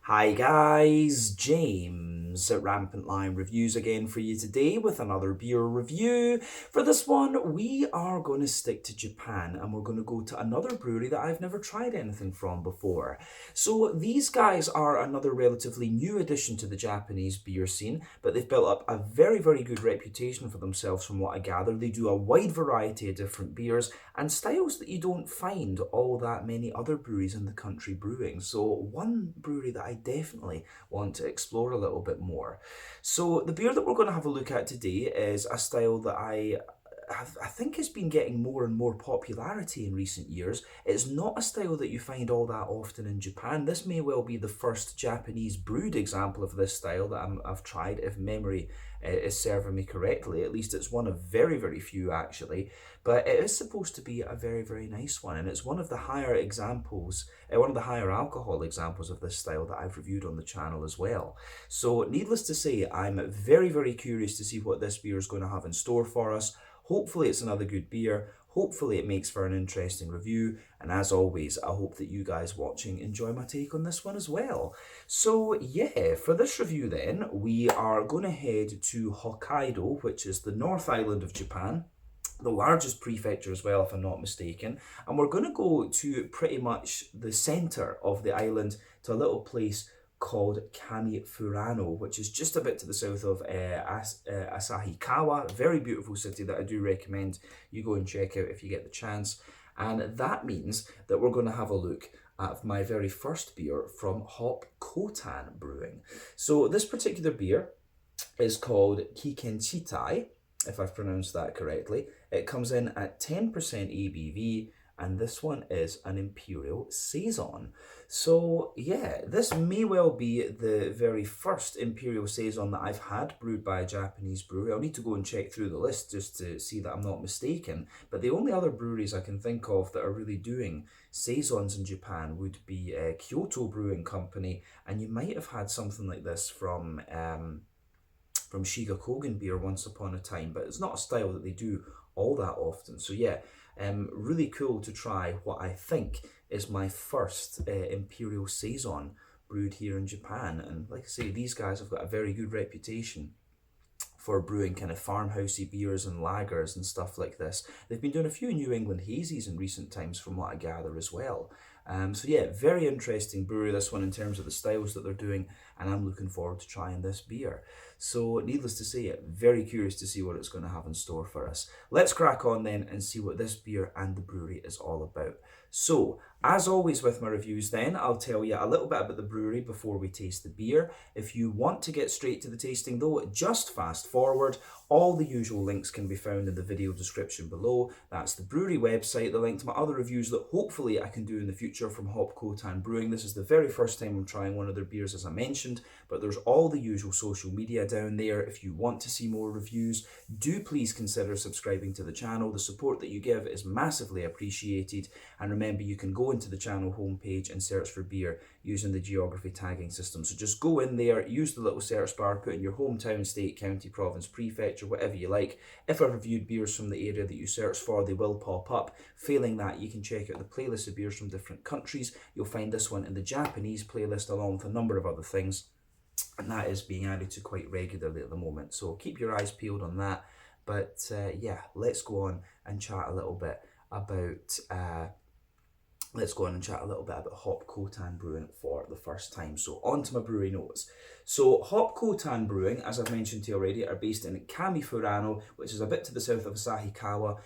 Hi guys, James at Rampant Lion Reviews again for you today with another beer review. For this one, we are going to stick to Japan and we're going to go to another brewery that I've never tried anything from before. So these guys are another relatively new addition to the Japanese beer scene, but they've built up a very good reputation for themselves from what I gather. They do a wide variety of different beers and styles that you don't find all that many other breweries in the country brewing. So one brewery that I definitely want to explore a little bit more. So the beer that we're going to have a look at today is a style that I think has been getting more and more popularity in recent years. It's not a style that you find all that often in Japan. This may well be the first Japanese brewed example of this style that I've tried, if memory is serving me correctly. At least it's one of very few actually. But it is supposed to be a very nice one, and it's one of the higher examples, one of the higher alcohol examples of this style that I've reviewed on the channel as well. So needless to say, I'm very curious to see what this beer is going to have in store for us. Hopefully it's another good beer. Hopefully it makes for an interesting review. And as always, I hope that you guys watching enjoy my take on this one as well. So yeah, for this review then, we are going to head to Hokkaido, which is the North Island of Japan, the largest prefecture as well, if I'm not mistaken. And we're going to go to pretty much the centre of the island, to a little place called Kamifurano, which is just a bit to the south of Asahiya. Very beautiful city that I do recommend you go and check out if you get the chance. And that means that we're going to have a look at my very first beer from Hop Kotan Brewing. So this particular beer is called Kikenchitai, if I've pronounced that correctly. It comes in at 10% ABV, and this one is an Imperial Saison. So yeah, this may well be the very first Imperial Saison that I've had brewed by a Japanese brewery. I'll need to go and check through the list just to see that I'm not mistaken. But the only other breweries I can think of that are really doing Saisons in Japan would be Kyoto Brewing Company, and you might have had something like this from Shiga Kogan beer once upon a time, but it's not a style that they do all that often. So yeah, really cool to try what I think is my first Imperial Saison brewed here in Japan. And like I say, these guys have got a very good reputation for brewing kind of farmhousey beers and lagers and stuff like this. They've been doing a few New England hazies in recent times from what I gather as well. So yeah, very interesting brewery, this one, in terms of the styles that they're doing, and I'm looking forward to trying this beer. So needless to say, very curious to see what it's going to have in store for us. Let's crack on then and see what this beer and the brewery is all about. So, as always with my reviews then, I'll tell you a little bit about the brewery before we taste the beer. If you want to get straight to the tasting though, just fast forward. All the usual links can be found in the video description below. That's the brewery website, the link to my other reviews that hopefully I can do in the future from Hop Kotan Brewing. This is the very first time I'm trying one of their beers, as I mentioned, but there's all the usual social media down there. If you want to see more reviews, do please consider subscribing to the channel. The support that you give is massively appreciated. And remember, you can go into the channel homepage and search for beer using the geography tagging system. So just go in there, use the little search bar, put in your hometown, state, county, province, prefecture, whatever you like. If I've reviewed beers from the area that you search for, they will pop up. Failing that, you can check out the playlist of beers from different countries. You'll find this one in the Japanese playlist along with a number of other things, and that is being added to quite regularly at the moment. So keep your eyes peeled on that. But yeah, let's go on and chat a little bit about Hop Kotan Brewing for the first time. So on to my brewery notes. So Hop Kotan Brewing, as I've mentioned to you already, are based in Kamifurano, which is a bit to the south of Asahiya,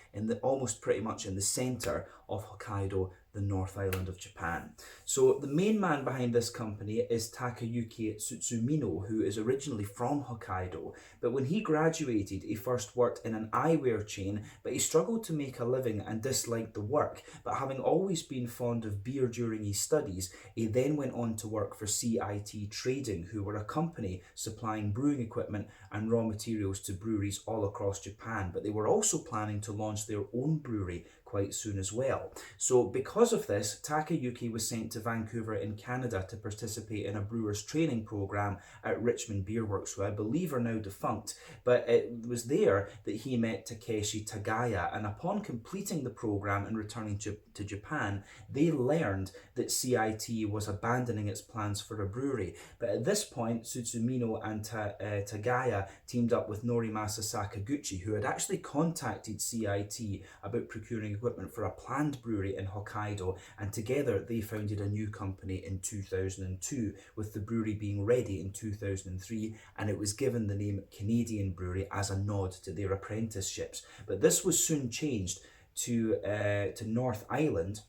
almost pretty much in the centre of Hokkaido, the North Island of Japan. So the main man behind this company is Takayuki Tsutsumino, who is originally from Hokkaido. But when he graduated, he first worked in an eyewear chain, but he struggled to make a living and disliked the work. But having always been fond of beer during his studies, he then went on to work for CIT Trading, who were a company supplying brewing equipment and raw materials to breweries all across Japan. But they were also planning to launch their own brewery quite soon as well. So because of this, Takayuki was sent to Vancouver in Canada to participate in a brewer's training program at Richmond Beer Works, who I believe are now defunct, but it was there that he met Takeshi Tagaya, and upon completing the program and returning to Japan, they learned that CIT was abandoning its plans for a brewery. But at this point, Sutsumino and Tagaya teamed up with Norimasa Sakaguchi, who had actually contacted CIT about procuring equipment for a planned brewery in Hokkaido, and together they founded a new company in 2002, with the brewery being ready in 2003, and it was given the name Canadian Brewery as a nod to their apprenticeships. But this was soon changed to North Island,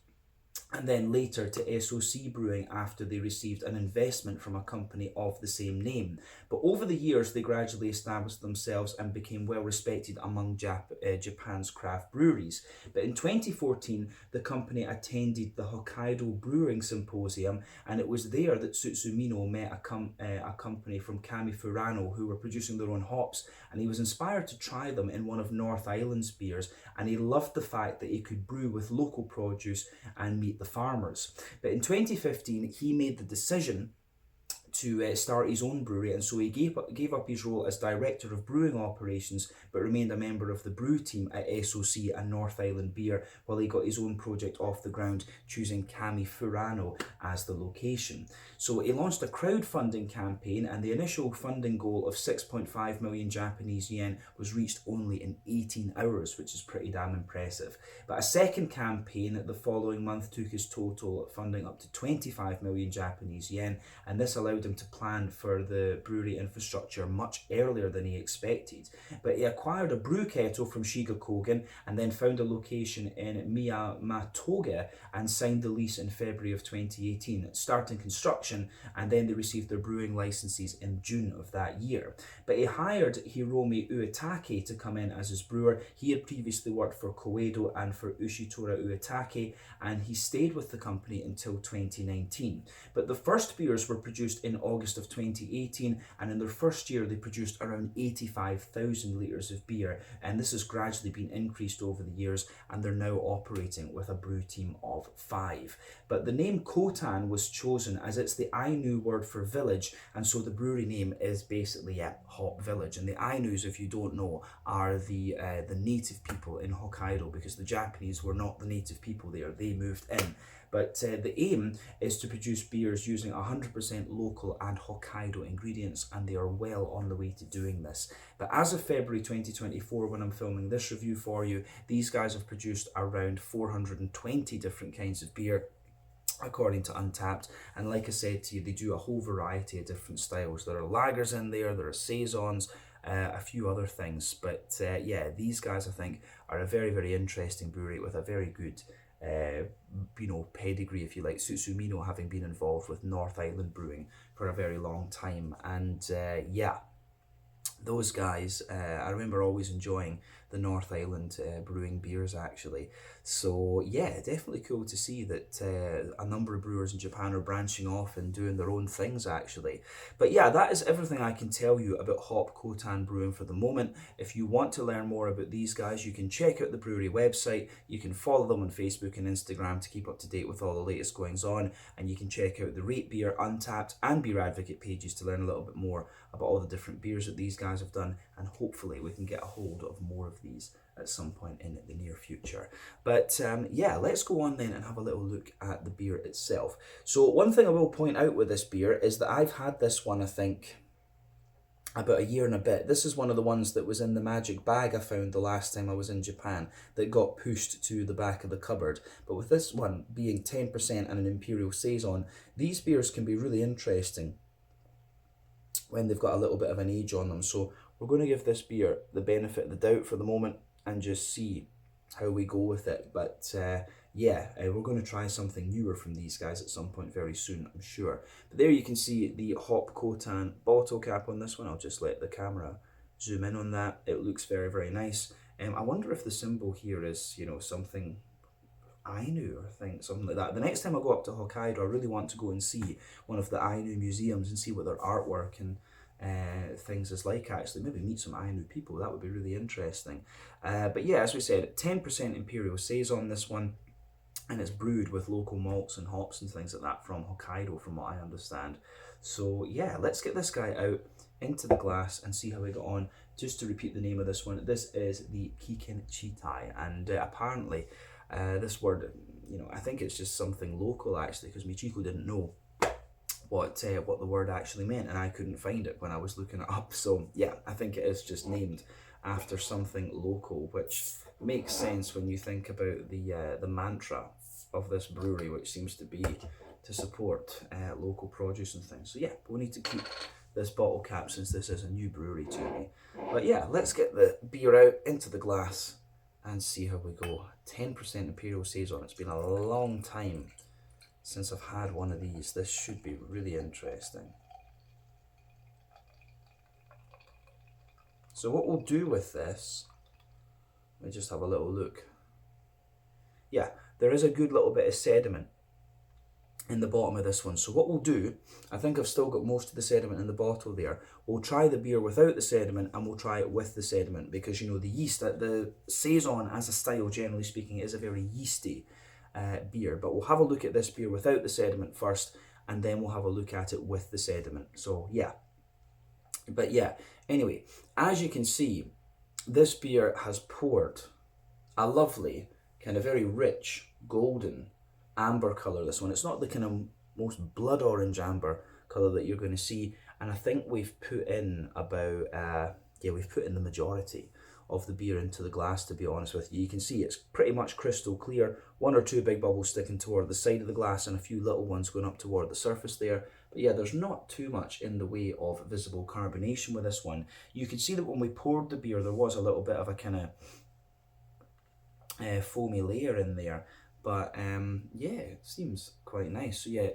and then later to SOC Brewing after they received an investment from a company of the same name. But over the years, they gradually established themselves and became well respected among Japan's craft breweries. But in 2014, the company attended the Hokkaido Brewing Symposium, and it was there that Sutsumino met a company from Kamifurano who were producing their own hops, and he was inspired to try them in one of North Island's beers, and he loved the fact that he could brew with local produce and meet the farmers. But in 2015, he made the decision to start his own brewery, and so he gave up his role as director of brewing operations, but remained a member of the brew team at SOC and North Island Beer while he got his own project off the ground, choosing Kamifurano as the location. So he launched a crowdfunding campaign, and the initial funding goal of 6.5 million Japanese yen was reached only in 18 hours, which is pretty damn impressive. But a second campaign the following month took his total funding up to 25 million Japanese yen, and this allowed him to plan for the brewery infrastructure much earlier than he expected. But he acquired a brew kettle from Shiga Kogen and then found a location in Miyamatoge and signed the lease in February of 2018, starting construction, and then they received their brewing licenses in June of that year. But he hired Hiromi Uitake to come in as his brewer. He had previously worked for Koedo and for Ushitora Uitake, and he stayed with the company until 2019. But the first beers were produced in August of 2018, and in their first year they produced around 85,000 litres of beer, and this has gradually been increased over the years, and they're now operating with a brew team of 5. But the name Kotan was chosen as it's the Ainu word for village, and so the brewery name is basically Hop Village. And the Ainus, if you don't know, are the native people in Hokkaido, because the Japanese were not the native people there, they moved in. But the aim is to produce beers using 100% local and Hokkaido ingredients, and they are well on the way to doing this. But as of February 2024, when I'm filming this review for you, these guys have produced around 420 different kinds of beer, according to Untappd. And like I said to you, they do a whole variety of different styles. There are lagers in there, there are saisons, a few other things. But yeah, these guys I think are a very, very interesting brewery with a very good pedigree, if you like. Sutsumino having been involved with North Island Brewing for a very long time, and yeah, those guys, I remember always enjoying the North Island brewing beers actually. So yeah, definitely cool to see that a number of brewers in Japan are branching off and doing their own things actually. But yeah, that is everything I can tell you about Hop Kotan Brewing for the moment. If you want to learn more about these guys, you can check out the brewery website, you can follow them on Facebook and Instagram to keep up to date with all the latest goings on, and you can check out the Rate Beer, Untappd and Beer Advocate pages to learn a little bit more about all the different beers that these guys have done, and hopefully we can get a hold of more of these at some point in the near future. But yeah, let's go on then and have a little look at the beer itself. So one thing I will point out with this beer is that I've had this one, I think, about a year and a bit. This is one of the ones that was in the magic bag I found the last time I was in Japan that got pushed to the back of the cupboard. But with this one being 10% and an Imperial Saison, these beers can be really interesting when they've got a little bit of an age on them. So we're going to give this beer the benefit of the doubt for the moment and just see how we go with it. But yeah, we're going to try something newer from these guys at some point very soon, I'm sure. But there you can see the Hop Kotan bottle cap on this one. I'll just let the camera zoom in on that. It looks very, very nice. I wonder if the symbol here is, something Ainu, or something like that. The next time I go up to Hokkaido, I really want to go and see one of the Ainu museums and see what their artwork and things is like, actually. Maybe meet some Ainu people, that would be really interesting. But yeah, as we said, 10% Imperial Saison, this one, and it's brewed with local malts and hops and things like that from Hokkaido, from what I understand. So yeah, let's get this guy out into the glass and see how we got on. Just to repeat the name of this one, this is the Kikenchitai, and apparently this word, you know, I think it's just something local actually, because Michiko didn't know what the word actually meant, and I couldn't find it when I was looking it up. So yeah, I think it is just named after something local, which makes sense when you think about the mantra of this brewery, which seems to be to support local produce and things. So yeah, we'll need to keep this bottle cap since this is a new brewery to me. But yeah, let's get the beer out into the glass and see how we go. 10% Imperial Saison. It's been a long time since I've had one of these. This should be really interesting. So what we'll do with this, let me just have a little look. Yeah, there is a good little bit of sediment in the bottom of this one. So what we'll do, I think I've still got most of the sediment in the bottle there. We'll try the beer without the sediment and we'll try it with the sediment, because you know the yeast, the Saison as a style, generally speaking, is a very yeasty beer. But we'll have a look at this beer without the sediment first, and then we'll have a look at it with the sediment. So yeah, but yeah, anyway, as you can see, this beer has poured a lovely, kind of very rich, golden amber colour, this one. It's not the kind of most blood orange amber colour that you're going to see, and I think we've put in about, we've put in the majority of the beer into the glass, to be honest with you. You can see it's pretty much crystal clear, one or two big bubbles sticking toward the side of the glass and a few little ones going up toward the surface there. But yeah, there's not too much in the way of visible carbonation with this one. You can see that when we poured the beer, there was a little bit of a kind of foamy layer in there. But yeah, it seems quite nice. So yeah,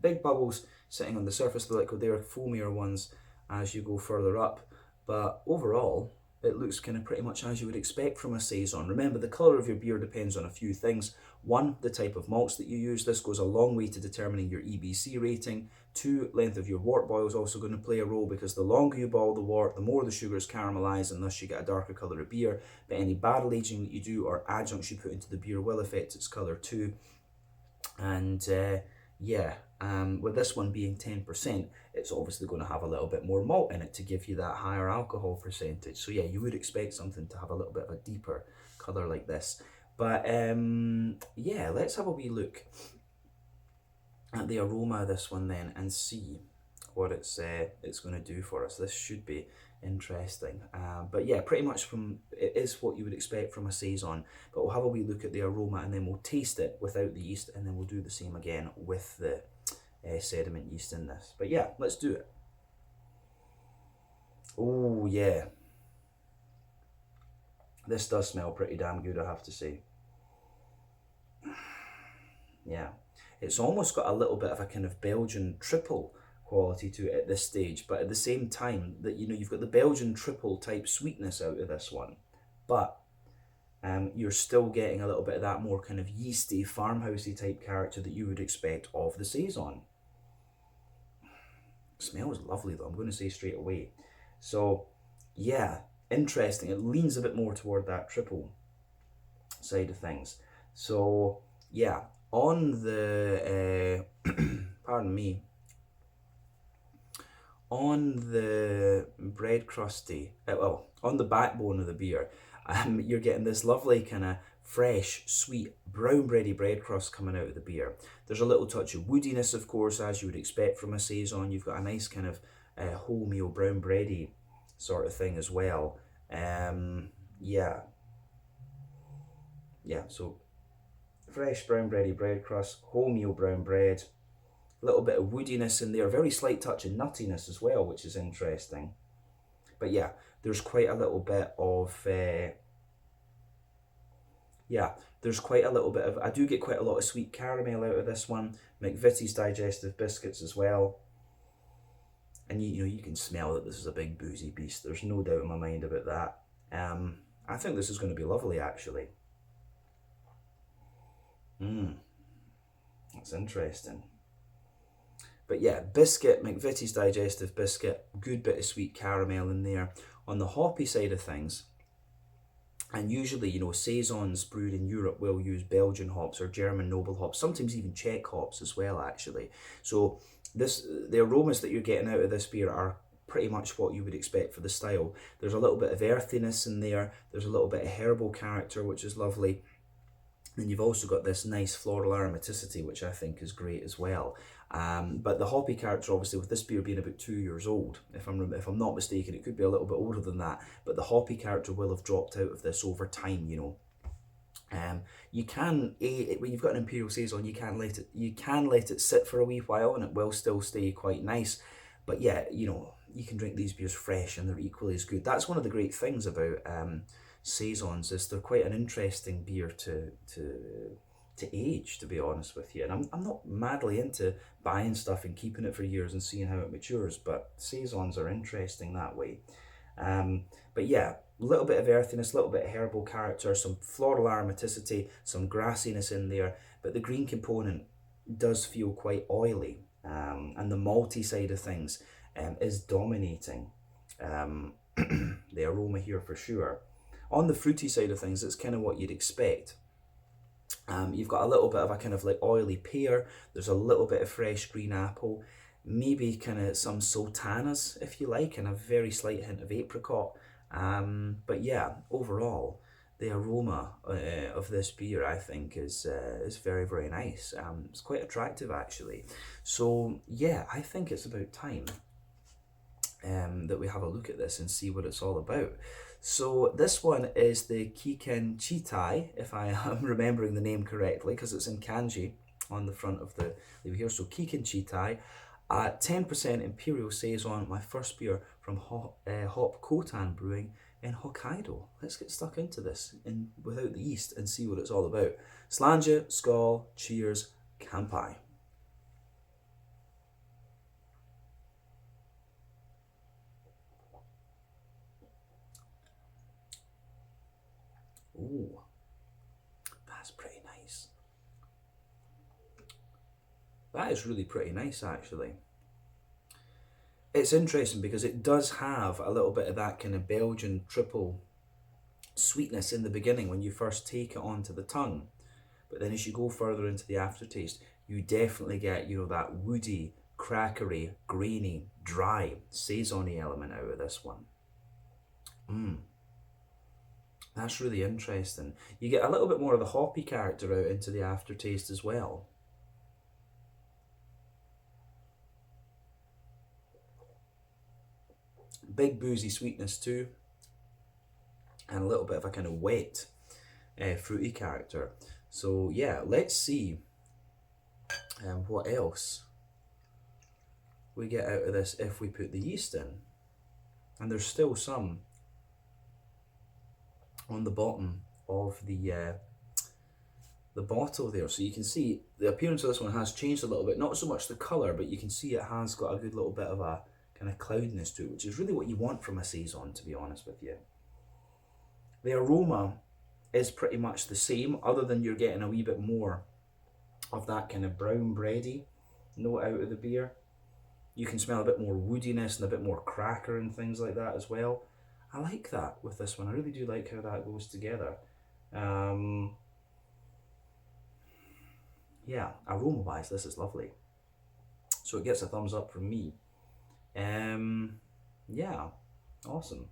big bubbles sitting on the surface of the liquid there, foamier ones as you go further up. But overall, it looks kind of pretty much as you would expect from a Saison. Remember, the colour of your beer depends on a few things. One, the type of malts that you use. This goes a long way to determining your EBC rating. Two, length of your wort boil is also going to play a role, because the longer you boil the wort, the more the sugars caramelise, and thus you get a darker colour of beer. But any barrel aging that you do or adjuncts you put into the beer will affect its colour too. And with this one being 10%, it's obviously going to have a little bit more malt in it to give you that higher alcohol percentage. So yeah, you would expect something to have a little bit of a deeper colour like this. But yeah, let's have a wee look at the aroma of this one then and see what it's going to do for us. This should be interesting. But yeah, pretty much it is what you would expect from a Saison. But we'll have a wee look at the aroma and then we'll taste it without the yeast, and then we'll do the same again with the sediment yeast in this. But yeah, let's do it. Oh yeah, this does smell pretty damn good, I have to say. Yeah, it's almost got a little bit of a kind of Belgian triple quality to it at this stage, but at the same time that, you know, you've got the Belgian triple type sweetness out of this one, but you're still getting a little bit of that more kind of yeasty, farmhousey type character that you would expect of the Saison. Smells lovely though, I'm going to say straight away. So yeah, interesting. It leans a bit more toward that triple side of things. So yeah, on the pardon me, on the bread crusty, on the backbone of the beer, you're getting this lovely kind of fresh, sweet, brown bready bread crust coming out of the beer. There's a little touch of woodiness, of course, as you would expect from a Saison. You've got a nice kind of wholemeal brown bready sort of thing as well. Yeah, so fresh brown bready bread crust, wholemeal brown bread, a little bit of woodiness in there, very slight touch of nuttiness as well, which is interesting. But yeah, there's quite a little bit of I do get quite a lot of sweet caramel out of this one. McVitie's digestive biscuits as well. And you can smell that this is a big boozy beast. There's no doubt in my mind about that. I think this is going to be lovely, actually. That's interesting. But yeah, biscuit, McVitie's digestive biscuit, good bit of sweet caramel in there. On the hoppy side of things, and usually, you know, Saisons brewed in Europe will use Belgian hops or German noble hops, sometimes even Czech hops as well, actually. So the aromas that you're getting out of this beer are pretty much what you would expect for the style. There's a little bit of earthiness in there. There's a little bit of herbal character, which is lovely. And you've also got this nice floral aromaticity, which I think is great as well. But the hoppy character, obviously, with this beer being about 2 years old, if I'm not mistaken, it could be a little bit older than that. But the hoppy character will have dropped out of this over time, you know. You can when you've got an Imperial Saison, you can let it sit for a wee while, and it will still stay quite nice. But yeah, you know, you can drink these beers fresh, and they're equally as good. That's one of the great things about Saisons, is they're quite an interesting beer to age, to be honest with you. And I'm not madly into buying stuff and keeping it for years and seeing how it matures, but Saisons are interesting that way. But yeah, a little bit of earthiness, a little bit of herbal character, some floral aromaticity, some grassiness in there, but the green component does feel quite oily, and the malty side of things is dominating the aroma here for sure. On the fruity side of things, it's kind of what you'd expect. You've got a little bit of a kind of like oily pear, there's a little bit of fresh green apple, maybe kind of some sultanas if you like, and a very slight hint of apricot. But yeah, overall, the aroma of this beer, I think, is very, very nice. It's quite attractive, actually. So yeah, I think it's about time that we have a look at this and see what it's all about. So this one is the Kikenchitai, if I am remembering the name correctly, because it's in kanji on the front of the label here. So Kikenchitai, 10% Imperial Saison, my first beer from Hop Kotan Brewing in Hokkaido. Let's get stuck into this without the yeast and see what it's all about. Slàinte, skål, cheers, kanpai. Ooh, that's pretty nice. That is really pretty nice, actually. It's interesting because it does have a little bit of that kind of Belgian triple sweetness in the beginning when you first take it onto the tongue. But then as you go further into the aftertaste, you definitely get, you know, that woody, crackery, grainy, dry, saison-y element out of this one. That's really interesting. You get a little bit more of the hoppy character out into the aftertaste as well. Big boozy sweetness too, and a little bit of a kind of wet, fruity character. So yeah, let's see what else we get out of this if we put the yeast in. And there's still some on the bottom of the bottle there, so you can see the appearance of this one has changed a little bit. Not so much the colour, but you can see it has got a good little bit of a kind of cloudiness to it, which is really what you want from a Saison, to be honest with you. The aroma is pretty much the same, other than you're getting a wee bit more of that kind of brown bready note out of the beer. You can smell a bit more woodiness and a bit more cracker and things like that as well. I like that with this one. I really do like how that goes together. Yeah, aroma wise, this is lovely. So it gets a thumbs up from me. Yeah, awesome.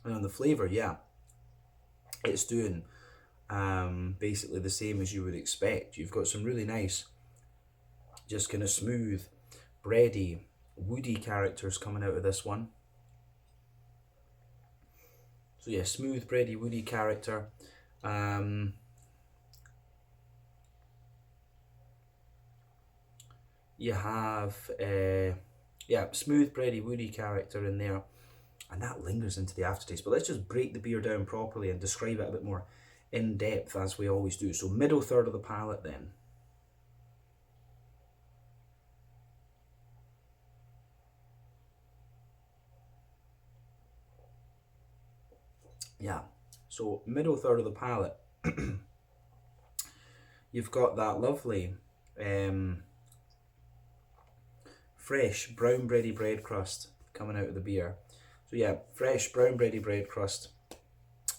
And on the flavour, yeah, it's doing basically the same as you would expect. You've got some really nice, just kind of smooth, bready, woody characters coming out of this one. So yeah, smooth, bready, woody character. You have yeah, smooth, bready, woody character in there, and that lingers into the aftertaste. But let's just break the beer down properly and describe it a bit more in depth, as we always do. So middle third of the palate then. Yeah, So middle third of the palate, you've got that lovely fresh brown bready bread crust coming out of the beer. So yeah, fresh brown bready bread crust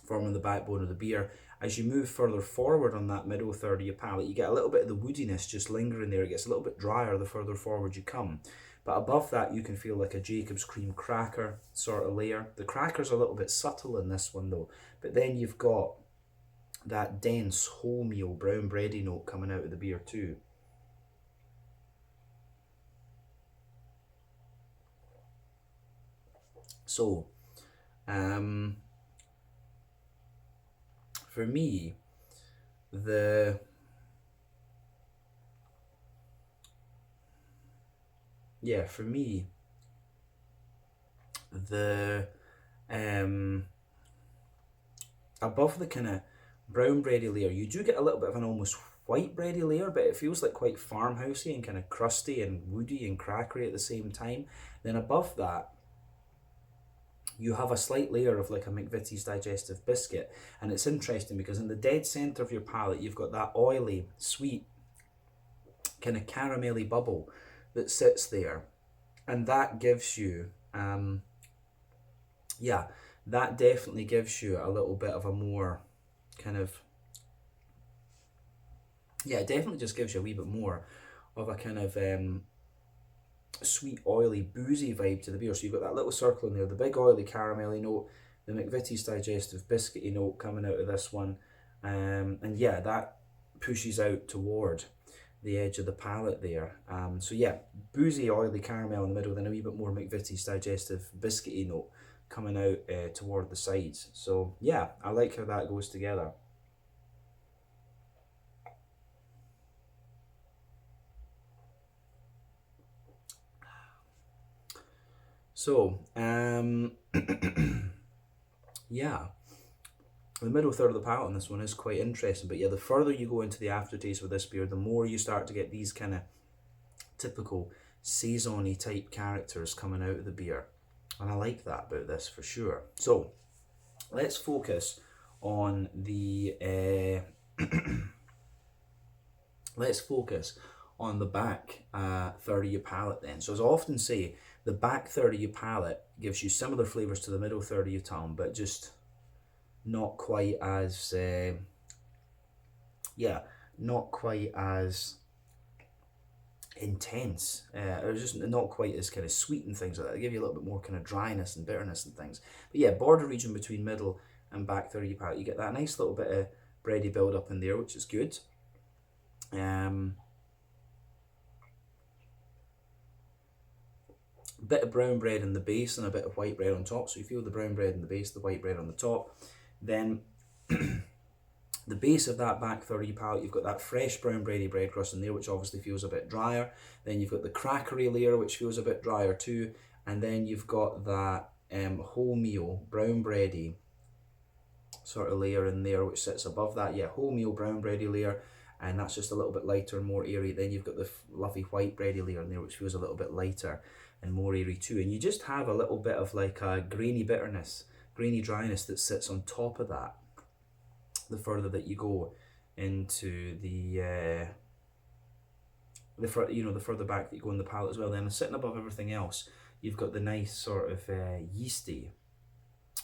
forming the backbone of the beer. As you move further forward on that middle third of your palate, you get a little bit of the woodiness just lingering there. It gets a little bit drier the further forward you come. But above that, you can feel like a Jacob's cream cracker sort of layer. The cracker's a little bit subtle in this one though. But then you've got that dense wholemeal brown bready note coming out of the beer too. So, for me, the above the kind of brown bready layer, you do get a little bit of an almost white bready layer, but it feels like quite farmhousey and kind of crusty and woody and crackery at the same time. Then above that, you have a slight layer of like a McVitie's digestive biscuit. And it's interesting because in the dead centre of your palate, you've got that oily, sweet, kind of caramelly bubble that sits there. And that gives you, that definitely gives you a little bit of a more kind of, it definitely just gives you a wee bit more of a kind of sweet, oily, boozy vibe to the beer. So you've got that little circle in there, the big oily caramelly note, the McVitie's digestive biscuity note coming out of this one, and yeah, that pushes out toward the edge of the palate there. So yeah, boozy, oily caramel in the middle, then a wee bit more McVitie's digestive biscuity note coming out toward the sides. So yeah, I like how that goes together. So, yeah, the middle third of the palate on this one is quite interesting. But yeah, the further you go into the aftertaste with this beer, the more you start to get these kind of typical Saison-y type characters coming out of the beer. And I like that about this for sure. So, let's focus on the back third of your palate then. So as I often say, the back third of your palate gives you similar flavours to the middle third of your tongue, but just not quite as not quite as intense, or just not quite as kind of sweet and things like that. They give you a little bit more kind of dryness and bitterness and things. But yeah, border region between middle and back third of your palate, you get that nice little bit of bready build up in there, which is good. Bit of brown bread in the base and a bit of white bread on top. So you feel the brown bread in the base, the white bread on the top. Then the base of that back third of your palate, you've got that fresh brown bready bread crust in there, which obviously feels a bit drier. Then you've got the crackery layer, which feels a bit drier too. And then you've got that wholemeal brown bready sort of layer in there, which sits above that. Yeah, wholemeal brown bready layer. And that's just a little bit lighter and more airy. Then you've got the lovely white bready layer in there, which feels a little bit lighter and more airy too. And you just have a little bit of like a grainy bitterness, grainy dryness that sits on top of that the further that you go into the further back that you go in the palate as well. Then sitting above everything else, you've got the nice sort of yeasty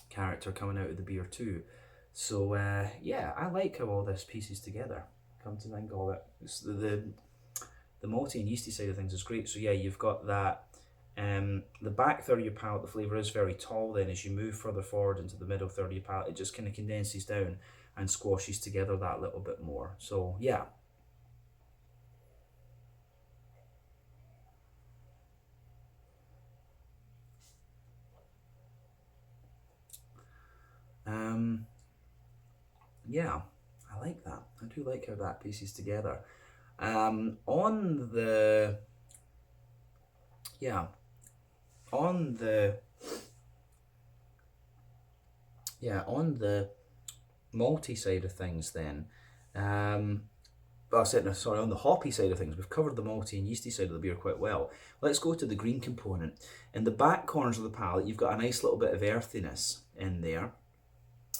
character coming out of the beer too. So yeah, I like how all this pieces together. Come to think of it, it's the malty and yeasty side of things is great. So yeah, you've got that. The back third of your palate, the flavour is very tall. Then as you move further forward into the middle third of your palate, it just kind of condenses down and squashes together that little bit more. So yeah. Yeah, I like that. I do like how that pieces together. On the malty side of things then, on the hoppy side of things, we've covered the malty and yeasty side of the beer quite well. Let's go to the green component. In the back corners of the palate, you've got a nice little bit of earthiness in there.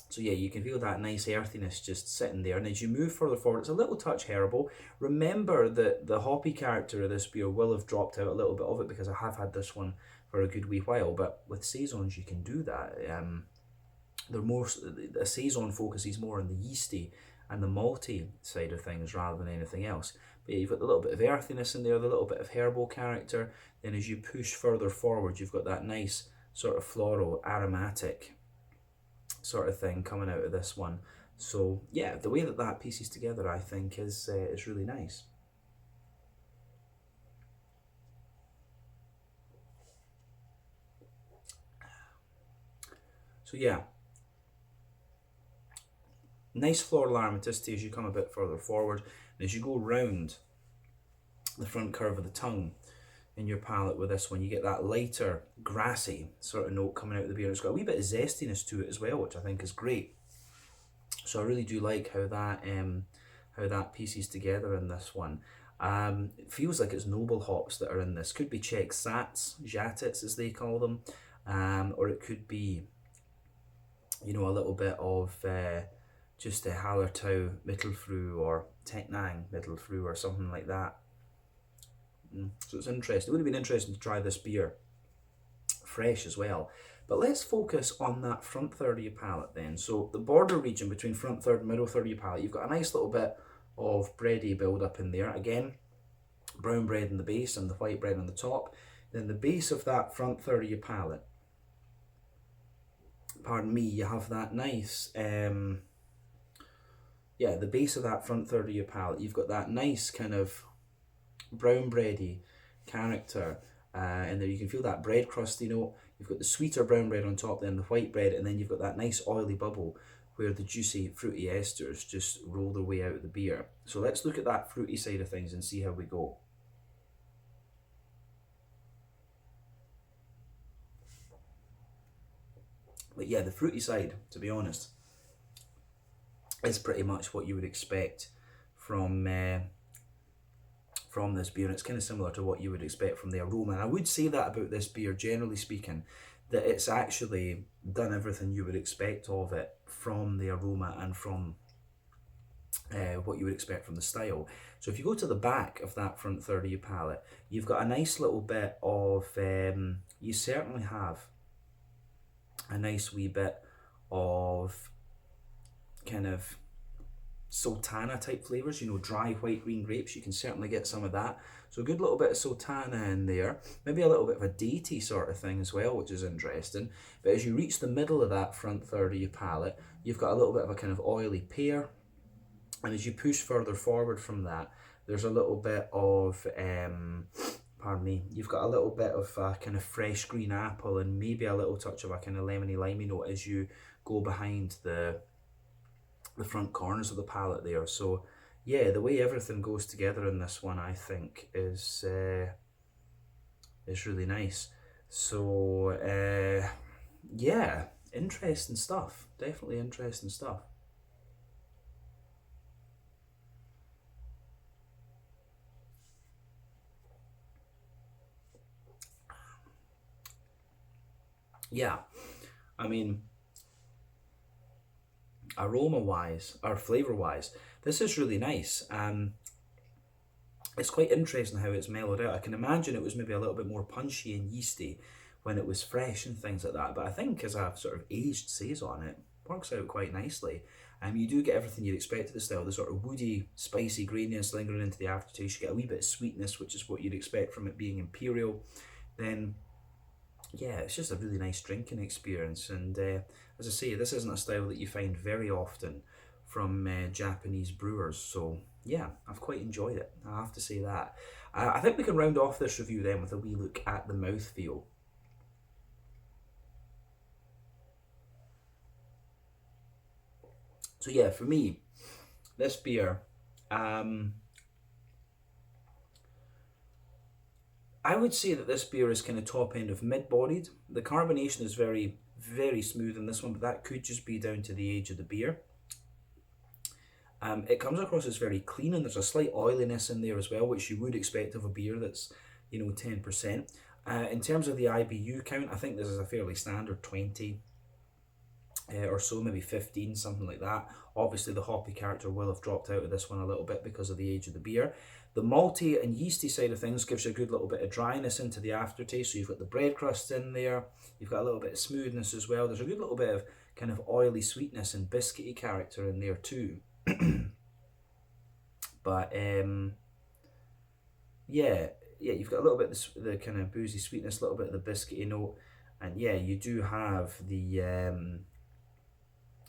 So yeah, you can feel that nice earthiness just sitting there. And as you move further forward, it's a little touch herbal. Remember that the hoppy character of this beer will have dropped out a little bit of it because I have had this one for a good wee while. But with Saisons, you can do that. They're more, a Saison focuses more on the yeasty and the malty side of things rather than anything else. But yeah, you've got a little bit of earthiness in there, the little bit of herbal character. Then as you push further forward, you've got that nice sort of floral, aromatic sort of thing coming out of this one. So yeah, the way that that pieces together, I think, is really nice. So yeah, nice floral aromaticity as you come a bit further forward, and as you go round the front curve of the tongue in your palate with this one, you get that lighter, grassy sort of note coming out of the beer. It's got a wee bit of zestiness to it as well, which I think is great. So I really do like how that pieces together in this one. It feels like it's noble hops that are in this. Could be Czech Sats, Žatec as they call them, or it could be, you know, a little bit of just a Hallertau Mittelfrüh or Tecknang Mittelfrüh or something like that. So it's interesting. It would have been interesting to try this beer fresh as well. But let's focus on that front third of your palate then. So the border region between front third and middle third of your palate, you've got a nice little bit of bready build up in there. Again, brown bread in the base and the white bread on the top. Then the base of that front third of your palate, pardon me, you have that nice, the base of that front third of your palate, you've got that nice kind of brown bready character, and there you can feel that bread crusty note. You've got the sweeter brown bread on top, then the white bread, and then you've got that nice oily bubble where the juicy fruity esters just roll their way out of the beer. So let's look at that fruity side of things and see how we go. But yeah, the fruity side, to be honest, is pretty much what you would expect from this beer, and it's kind of similar to what you would expect from the aroma. And I would say that about this beer, generally speaking, that it's actually done everything you would expect of it from the aroma and from what you would expect from the style. So if you go to the back of that front third of your palate, you've got a nice little bit of, you certainly have a nice wee bit of kind of sultana type flavours, you know, dry white green grapes. You can certainly get some of that. So a good little bit of sultana in there, maybe a little bit of a daty sort of thing as well, which is interesting. But as you reach the middle of that front third of your palate, you've got a little bit of a kind of oily pear, and as you push further forward from that, there's a little bit of pardon me, you've got a little bit of a kind of fresh green apple and maybe a little touch of a kind of lemony limey note as you go behind the front corners of the palate there. So yeah, the way everything goes together in this one, I think, is really nice. So yeah, interesting stuff. Definitely interesting stuff. Yeah, I mean, aroma wise or flavor wise, this is really nice. It's quite interesting how it's mellowed out. I can imagine it was maybe a little bit more punchy and yeasty when it was fresh and things like that, but I think as I've sort of aged Saison, it works out quite nicely. You do get everything you'd expect of the style, the sort of woody, spicy graininess lingering into the aftertaste. You get a wee bit of sweetness, which is what you'd expect from it being Imperial. Then yeah, it's just a really nice drinking experience. And as I say, this isn't a style that you find very often from Japanese brewers. So yeah, I've quite enjoyed it, I have to say that. I think we can round off this review then with a wee look at the mouthfeel. So yeah, for me, this beer, I would say that this beer is kind of top end of mid-bodied. The carbonation is very, very smooth in this one, but that could just be down to the age of the beer. It comes across as very clean, and there's a slight oiliness in there as well, which you would expect of a beer that's, you know, 10%. In terms of the IBU count, I think this is a fairly standard 20. or so, maybe 15, something like that. Obviously the hoppy character will have dropped out of this one a little bit because of the age of the beer. The malty and yeasty side of things gives you a good little bit of dryness into the aftertaste. So you've got the bread crust in there, you've got a little bit of smoothness as well. There's a good little bit of kind of oily sweetness and biscuity character in there too. But yeah, you've got a little bit of the kind of boozy sweetness, a little bit of the biscuity note, and yeah, you do have the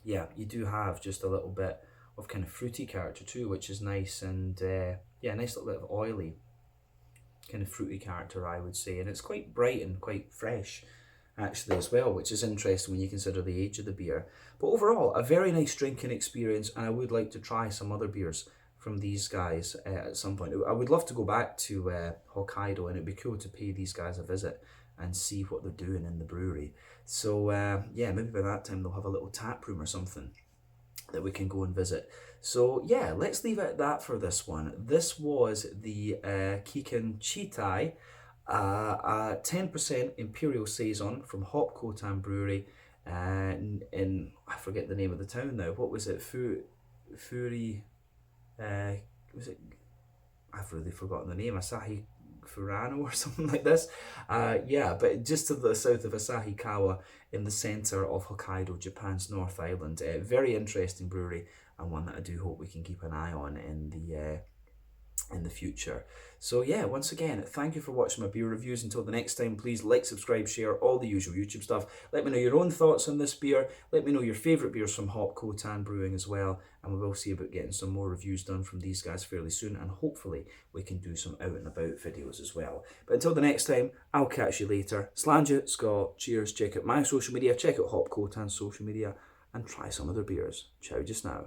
you do have just a little bit of kind of fruity character too, which is nice, and yeah, a nice little bit of oily kind of fruity character, I would say, and it's quite bright and quite fresh actually as well, which is interesting when you consider the age of the beer. But overall, a very nice drinking experience, and I would like to try some other beers from these guys at some point. I would love to go back to Hokkaido, and it'd be cool to pay these guys a visit and see what they're doing in the brewery. So yeah, maybe by that time they'll have a little tap room or something that we can go and visit. So yeah, let's leave it at that for this one. This was the Kikenchitai, a 10% Imperial Saison from Hop Kotan Brewery in I forget the name of the town now. What was it? Furi. Was it? I've really forgotten the name. Asahiya or something like this. Yeah, but just to the south of Asahikawa in the centre of Hokkaido, Japan's North Island. Very interesting brewery, and one that I do hope we can keep an eye on in the future. So yeah, once again, thank you for watching my beer reviews. Until the next time, please like, subscribe, share, all the usual YouTube stuff. Let me know your own thoughts on this beer. Let me know your favourite beers from Hop Kotan Brewing as well, and we will see about getting some more reviews done from these guys fairly soon, and hopefully we can do some out and about videos as well. But until the next time, I'll catch you later. Slàinte, Scott, cheers, check out my social media, check out Hop Kotan's social media, and try some of their beers. Ciao just now.